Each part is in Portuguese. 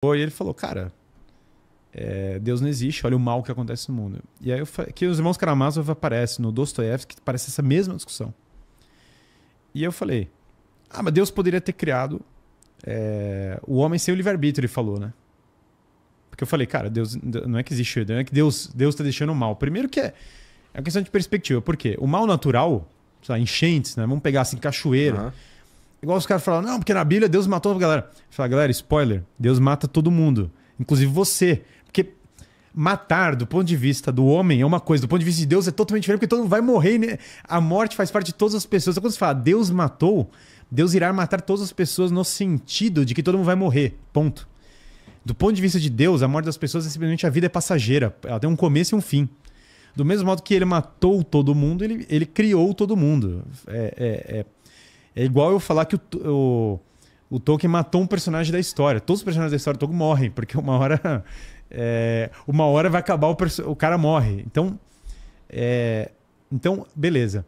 E ele falou, cara, Deus não existe, olha o mal que acontece no mundo. E aí eu falei, que os irmãos Karamazov aparecem no Dostoiévski, que parece essa mesma discussão. E eu falei, mas Deus poderia ter criado o homem sem o livre-arbítrio, ele falou, né? Porque eu falei, cara, Deus não é que existe, não é que Deus tá deixando o mal. Primeiro que é uma questão de perspectiva. Por quê? O mal natural, sei lá, enchentes, né? Vamos pegar assim, cachoeira. Uhum. Igual os caras falam, não, porque na Bíblia Deus matou a galera. Eu falo, galera, spoiler, Deus mata todo mundo, inclusive você. Porque matar, do ponto de vista do homem, é uma coisa, do ponto de vista de Deus é totalmente diferente, porque todo mundo vai morrer, né? A morte faz parte de todas as pessoas. Então, quando você fala, Deus matou, Deus irá matar todas as pessoas no sentido de que todo mundo vai morrer, ponto. Do ponto de vista de Deus, a morte das pessoas é simplesmente a vida é passageira. Ela tem um começo e um fim. Do mesmo modo que ele matou todo mundo, ele criou todo mundo. É igual eu falar que o Tolkien matou um personagem da história. Todos os personagens da história do Tolkien morrem, porque uma hora vai acabar, o cara morre. Então, beleza.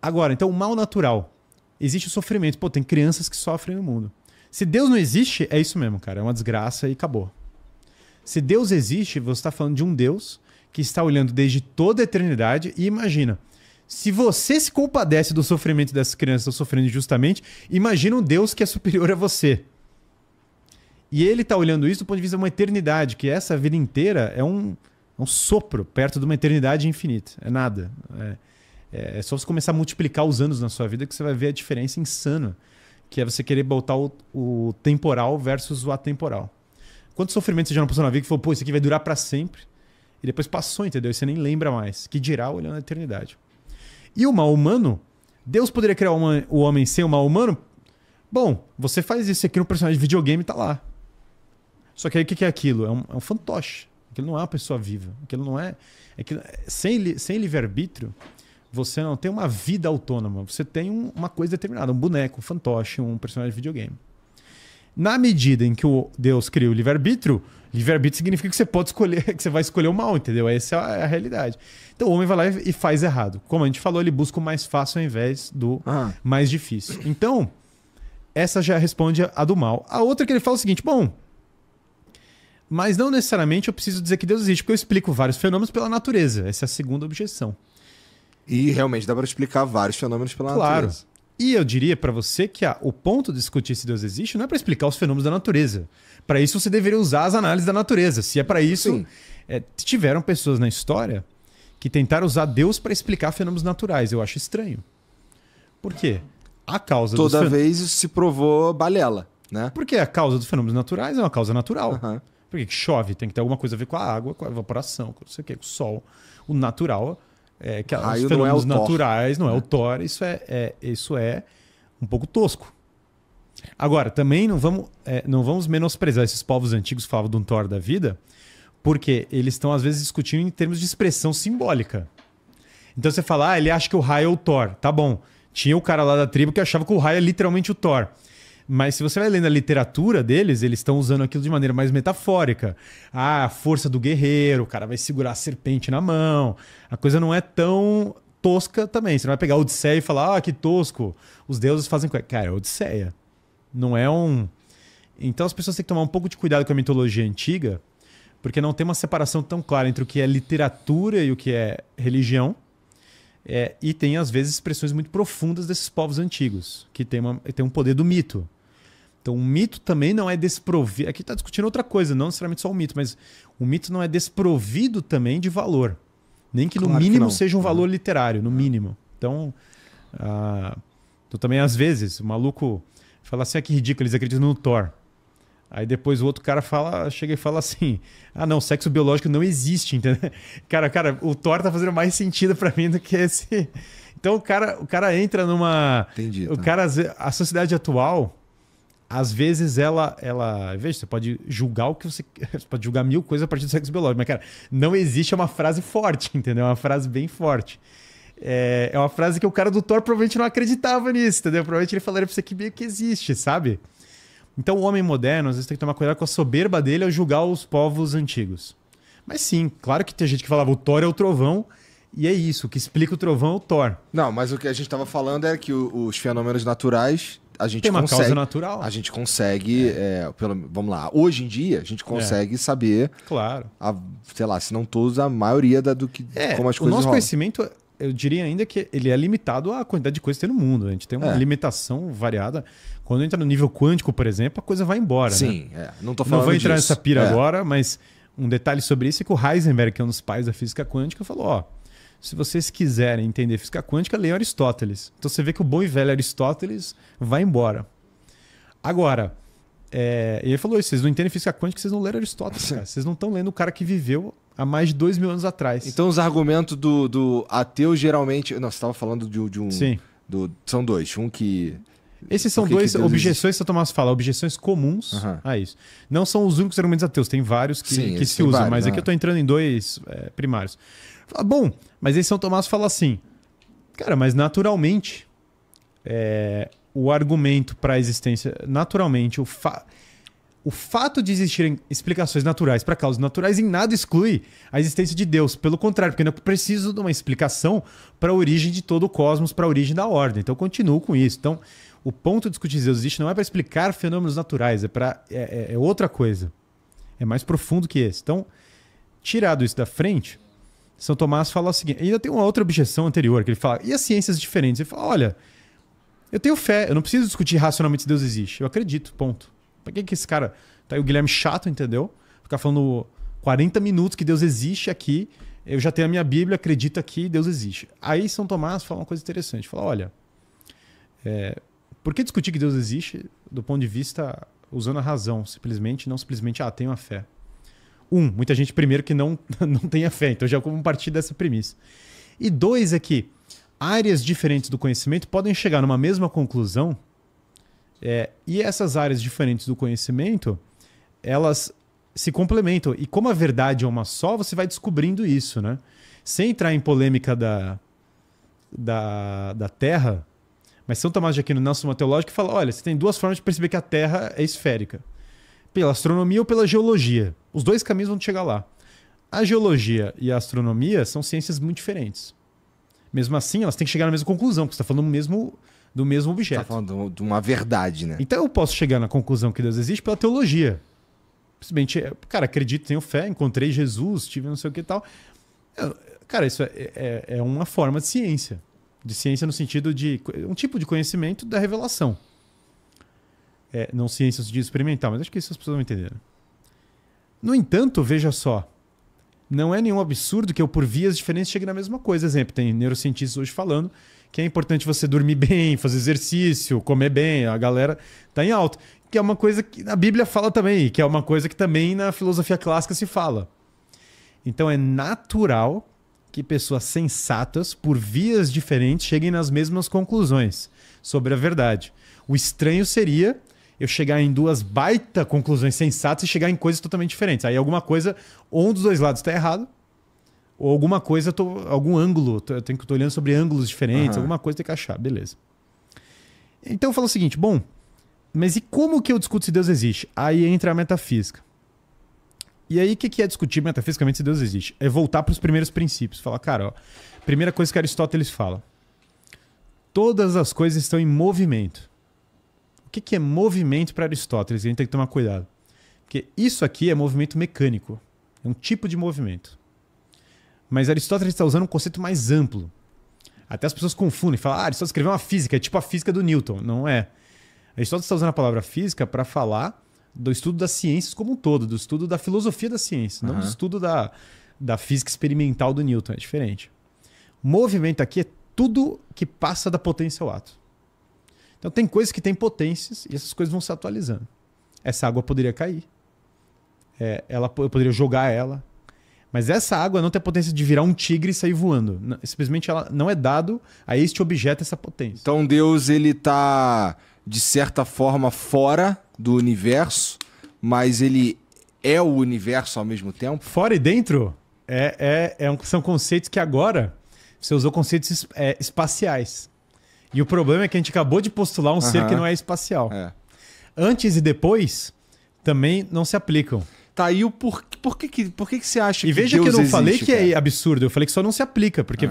Agora, então, o mal natural. Existe o sofrimento. Pô, tem crianças que sofrem no mundo. Se Deus não existe, é isso mesmo, cara. É uma desgraça e acabou. Se Deus existe, você está falando de um Deus que está olhando desde toda a eternidade e imagina, se você se compadece do sofrimento dessas crianças que estão sofrendo injustamente, imagina um Deus que é superior a você. E ele está olhando isso do ponto de vista de uma eternidade, que essa vida inteira é um sopro perto de uma eternidade infinita. É nada. É só você começar a multiplicar os anos na sua vida que você vai ver a diferença insana, que é você querer botar o temporal versus o atemporal. Quanto sofrimento você já não passou na vida que falou, pô, isso aqui vai durar para sempre. E depois passou, entendeu? E você nem lembra mais. Que dirá olhando a eternidade. E o mal humano, Deus poderia criar o homem sem o mal humano? Bom, você faz isso aqui no personagem de videogame e tá lá. Só que aí o que é aquilo? É um fantoche. Aquilo não é uma pessoa viva. Aquilo não é... sem livre-arbítrio, você não tem uma vida autônoma. Você tem uma coisa determinada, um boneco, um fantoche, um personagem de videogame. Na medida em que o Deus cria o livre-arbítrio, livre-arbítrio significa que você pode escolher, que você vai escolher o mal, entendeu? Essa é a realidade. Então o homem vai lá e faz errado. Como a gente falou, ele busca o mais fácil ao invés do mais difícil. Então, essa já responde a do mal. A outra que ele fala é o seguinte, bom, mas não necessariamente eu preciso dizer que Deus existe, porque eu explico vários fenômenos pela natureza. Essa é a segunda objeção. E realmente dá para explicar vários fenômenos pela natureza. E eu diria para você que o ponto de discutir se Deus existe não é para explicar os fenômenos da natureza. Para isso você deveria usar as análises da natureza. Se é para isso, tiveram pessoas na história que tentaram usar Deus para explicar fenômenos naturais. Eu acho estranho. Por quê? A causa Toda vez isso se provou balela, né? Porque a causa dos fenômenos naturais é uma causa natural. Por que chove? Tem que ter alguma coisa a ver com a água, com a evaporação, com não sei o quê, com o sol. O natural... que os fenômenos naturais, não é o Thor, isso é um pouco tosco. Agora, também não vamos menosprezar esses povos antigos que falavam de um Thor da vida, porque eles estão, às vezes, discutindo em termos de expressão simbólica. Então você fala, ele acha que o raio é o Thor. Tá bom. Tinha o cara lá da tribo que achava que o raio é literalmente o Thor. Mas se você vai lendo a literatura deles, eles estão usando aquilo de maneira mais metafórica. A força do guerreiro, o cara vai segurar a serpente na mão. A coisa não é tão tosca também. Você não vai pegar a Odisseia e falar, que tosco. Os deuses fazem... Cara, é Odisseia. Não é um... Então as pessoas têm que tomar um pouco de cuidado com a mitologia antiga, porque não tem uma separação tão clara entre o que é literatura e o que é religião. E tem, às vezes, expressões muito profundas desses povos antigos, que tem um poder do mito. Então, o mito também não é desprovido... Aqui está discutindo outra coisa, não necessariamente só o mito, mas o mito não é desprovido também de valor. Nem que, no mínimo, seja um valor literário, no mínimo. Então, também, às vezes, o maluco fala assim, que ridículo, eles acreditam no Thor. Aí depois o outro cara chega e fala assim, não, sexo biológico não existe, entendeu? Cara, o Thor tá fazendo mais sentido pra mim do que esse... Então o cara entra numa... Entendi. A sociedade atual, às vezes ela... Veja, você pode julgar o que você pode julgar 1000 coisas a partir do sexo biológico, mas, cara, não existe, é uma frase forte, entendeu? É uma frase bem forte. É uma frase que o cara do Thor provavelmente não acreditava nisso, entendeu? Provavelmente ele falaria pra você que meio que existe, sabe? Então o homem moderno, às vezes, tem que tomar cuidado com a soberba dele ao julgar os povos antigos. Mas sim, claro que tem gente que falava o Thor é o trovão, e é isso, o que explica o trovão é o Thor. Não, mas o que a gente estava falando é que os fenômenos naturais a gente Tem uma consegue... causa natural. A gente consegue, vamos lá, hoje em dia, a gente consegue saber, Claro. sei lá, se não todos, a maioria como as coisas o nosso rolam. conhecimento, eu diria ainda que ele é limitado à quantidade de coisas que tem no mundo. A gente tem uma limitação variada. Quando entra no nível quântico, por exemplo, a coisa vai embora. Sim, né? Não tô falando Não vou entrar disso. nessa pira agora, mas um detalhe sobre isso é que o Heisenberg, que é um dos pais da física quântica, falou, ó, se vocês quiserem entender física quântica, leiam Aristóteles. Então você vê que o bom e velho Aristóteles vai embora. Agora, ele falou isso, vocês não entendem física quântica, vocês não leram Aristóteles, cara. Vocês não estão lendo o cara que viveu há mais de 2.000 anos atrás. Então os argumentos do ateu geralmente... Não, você estava falando de um... Sim. São dois. Um que... Esses são dois objeções, se o Tomás fala, objeções comuns a isso. Não são os únicos argumentos ateus, tem vários que se usam, mas aqui eu estou entrando em dois primários. Bom, mas aí São Tomás fala assim, cara, mas naturalmente o argumento para a existência, naturalmente, o fato de existirem explicações naturais para causas naturais em nada exclui a existência de Deus. Pelo contrário, porque eu preciso de uma explicação para a origem de todo o cosmos, para a origem da ordem. Então eu continuo com isso. Então o ponto de discutir se Deus existe não é para explicar fenômenos naturais, é outra coisa. É mais profundo que esse. Então, tirado isso da frente, São Tomás fala o seguinte, ainda tem uma outra objeção anterior, que ele fala, e as ciências diferentes? Ele fala, olha, eu tenho fé, eu não preciso discutir racionalmente se Deus existe, eu acredito, ponto. Pra que esse cara, tá aí o Guilherme chato, entendeu? Ficar falando 40 minutos que Deus existe aqui, eu já tenho a minha Bíblia, acredito aqui, Deus existe. Aí São Tomás fala uma coisa interessante, fala, olha, por que discutir que Deus existe do ponto de vista usando a razão, simplesmente, não simplesmente, tenho a fé. Muita gente primeiro que não tem a fé, então já vamos partir dessa premissa. E dois é que áreas diferentes do conhecimento podem chegar numa mesma conclusão, e essas áreas diferentes do conhecimento, elas se complementam. E como a verdade é uma só, você vai descobrindo isso, né? Sem entrar em polêmica da Terra, mas São Tomás de Aquino, na Suma Teológica, fala, olha, você tem duas formas de perceber que a Terra é esférica. Pela astronomia ou pela geologia. Os dois caminhos vão chegar lá. A geologia e a astronomia são ciências muito diferentes. Mesmo assim, elas têm que chegar na mesma conclusão, porque você está falando do mesmo objeto. Você está falando de uma verdade, né? Então eu posso chegar na conclusão que Deus existe pela teologia. Simplesmente, cara, acredito, tenho fé, encontrei Jesus, tive não sei o que e tal. Cara, isso é uma forma de ciência. De ciência no sentido de um tipo de conhecimento da revelação. Não ciência no sentido experimental, mas acho que isso as pessoas vão entender. No entanto, veja só, não é nenhum absurdo que eu, por vias diferentes, chegue na mesma coisa. Exemplo, tem neurocientistas hoje falando que é importante você dormir bem, fazer exercício, comer bem, a galera tá em alta. Que é uma coisa que a Bíblia fala também, que é uma coisa que também na filosofia clássica se fala. Então é natural que pessoas sensatas, por vias diferentes, cheguem nas mesmas conclusões sobre a verdade. O estranho seria eu chegar em duas baita conclusões sensatas e chegar em coisas totalmente diferentes. Aí alguma coisa, ou um dos dois lados está errado, ou alguma coisa, algum ângulo, tô olhando sobre ângulos diferentes, alguma coisa tem que achar, beleza. Então eu falo o seguinte, bom, mas e como que eu discuto se Deus existe? Aí entra a metafísica. E aí o que é discutir metafisicamente se Deus existe? É voltar para os primeiros princípios. Falar, cara, ó, primeira coisa que Aristóteles fala. Todas as coisas estão em movimento. O que é movimento para Aristóteles? A gente tem que tomar cuidado. Porque isso aqui é movimento mecânico. É um tipo de movimento. Mas Aristóteles está usando um conceito mais amplo. Até as pessoas confundem. Falam, Aristóteles escreveu uma física, é tipo a física do Newton. Não é. Aristóteles está usando a palavra física para falar do estudo das ciências como um todo, do estudo da filosofia da ciência, não do estudo da física experimental do Newton. É diferente. Movimento aqui é tudo que passa da potência ao ato. Então tem coisas que têm potências e essas coisas vão se atualizando. Essa água poderia cair. Eu poderia jogar ela. Mas essa água não tem a potência de virar um tigre e sair voando. Simplesmente ela não é dado a este objeto essa potência. Então Deus, ele tá, de certa forma, fora do universo, mas ele é o universo ao mesmo tempo? Fora e dentro são conceitos que agora você usou conceitos espaciais. E o problema é que a gente acabou de postular um ser que não é espacial. Antes e depois também não se aplicam. Tá, e o por que você acha que Deus existe? E veja que eu não falei que cara? É absurdo, eu falei que só não se aplica. Porque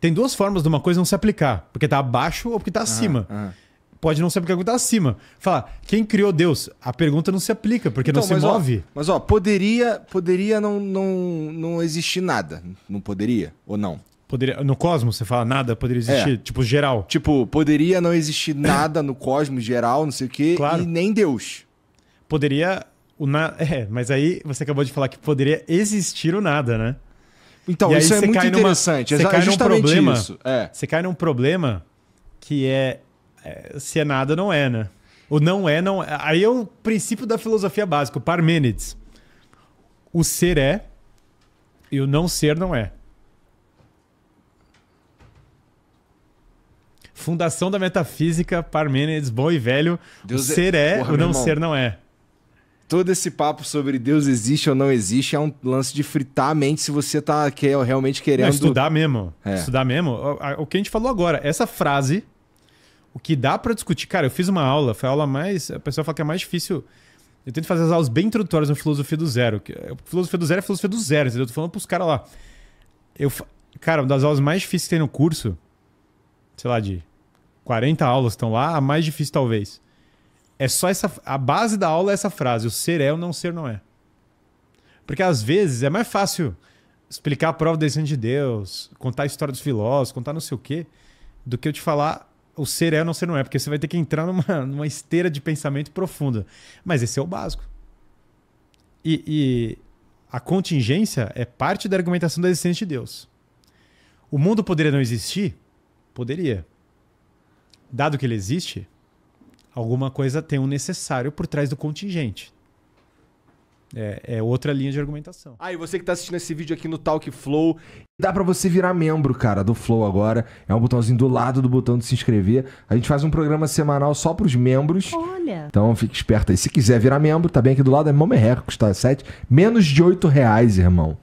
tem duas formas de uma coisa não se aplicar. Porque tá abaixo ou porque tá acima. pode não ser porque algo tá acima. Fala, quem criou Deus? A pergunta não se aplica, porque Então, não se mas, move. Mas, poderia não existir nada. Não poderia? Ou não? Poderia, no cosmos, você fala nada, poderia existir, tipo, geral. Tipo, poderia não existir nada no cosmos geral, não sei o quê, Claro. e nem Deus. Poderia... mas aí você acabou de falar que poderia existir o nada, né? Então, E isso aí é você muito cai interessante. você É cai num justamente problema, isso. É. Você cai num problema que se é nada, não é, né? O não é, não é. Aí é o princípio da filosofia básica, o Parmênides. O ser é e o não ser não é. Fundação da metafísica, Parmênides, bom e velho. Deus o ser é, Porra, o meu não irmão. ser não é. Todo esse papo sobre Deus existe ou não existe é um lance de fritar a mente se você tá realmente querendo... Não, estudar mesmo. É. Estudar mesmo. O que a gente falou agora, essa frase, o que dá pra discutir... Cara, eu fiz uma aula, foi a aula mais... A pessoa fala que é mais difícil... Eu tento fazer as aulas bem introdutórias na filosofia do zero. Filosofia do zero é filosofia do zero, entendeu? Eu tô falando pros caras lá. Cara, uma das aulas mais difíceis que tem no curso, sei lá, de 40 aulas estão lá, a mais difícil talvez. É só a base da aula é essa frase, o ser é, o não ser não é. Porque às vezes é mais fácil explicar a prova da existência de Deus, contar a história dos filósofos, contar não sei o quê, do que eu te falar o ser é, o não ser não é, porque você vai ter que entrar numa esteira de pensamento profunda. Mas esse é o básico. E a contingência é parte da argumentação da existência de Deus. O mundo poderia não existir? Poderia. Dado que ele existe, alguma coisa tem um necessário por trás do contingente. É outra linha de argumentação. Ah, e você que tá assistindo esse vídeo aqui no Talk Flow, dá pra você virar membro, cara, do Flow agora. É um botãozinho do lado do botão de se inscrever. A gente faz um programa semanal só pros membros. Olha. Então fique esperto aí. Se quiser virar membro, tá bem aqui do lado, é mó merreca, custa 7. Menos de R$8, irmão.